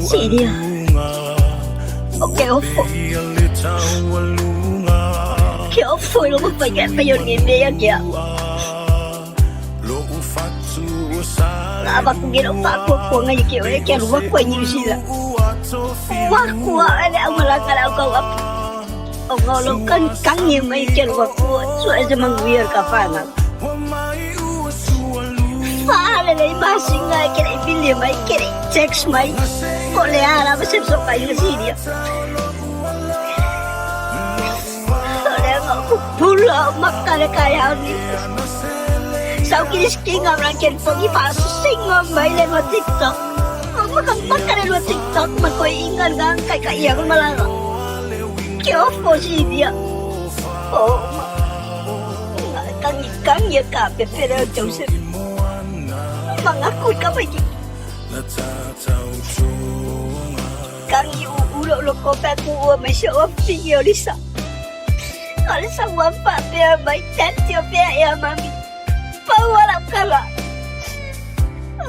Siria. Okay, opo. Kaya opo, ilo mo payon ngindi kaya. Apa ko ginawa ko ngayon kaya luwag ko niyo sila. Wakuha ala ang malakala ko ap. Ang ngolong kang niya may kaya luwag ko. So as a mangwir ka pa na. Paala na ibasing nga kaya ibili may kaya text may. Kole ara masipsok kayo siya. Kole ako pula makala kaya ni. Sau kinisking orang ken pergi pasing ngambai lewat TikTok. Makampak ka lewat TikTok, makoingan ka kay yang malala. Kyo po si dia. Oh, kang ya ka pero Joseph. Mangakut ka ba di? Kang ulo ko pa ko may show up video lisa. Kalau sama pak dia baik cantik ya mami. Pawalang kala.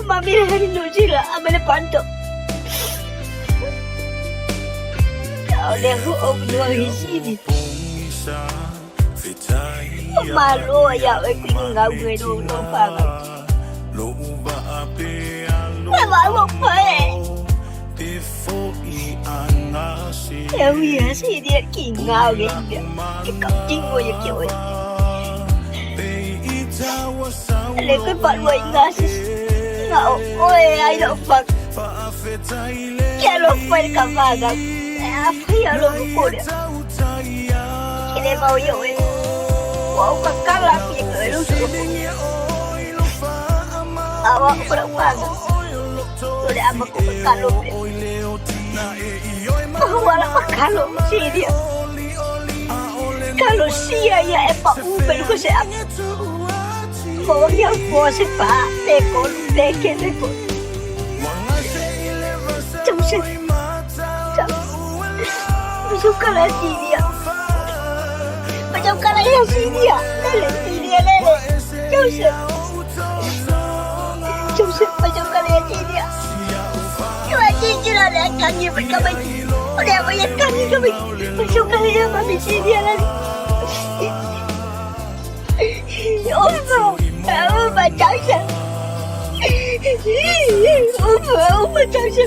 Mami hari nujila amane panto. Kau leho obno hisidi. Malu ya ngau người đồ nó phang. Mà mo pa Em ya si dia ngau gitu. Cái chính của kiểu ấy. Lấy cái bạn quay nga si ngạo ôi ai đâu phật kia lo phải cả vaga phải ở lo cô đấy khi để bao nhiêu ấy wow các làm gì người luôn awak kurang vaga tôi đã mà cũng kalau wala kalau si dia kalau sia ya apa uber ko siya Pokoknya bos pak, tekon, tekon. Joseph, suka lagi dia. Macam kalau yang si dia, lele. Joseph, macam kalau yang si dia. Cuma cincin ada kaki berkabai. Udah banyak kaki kabai. Macam kalau yang mami si dia lagi. Ông bà cháu sao? Ông bà cháu sao?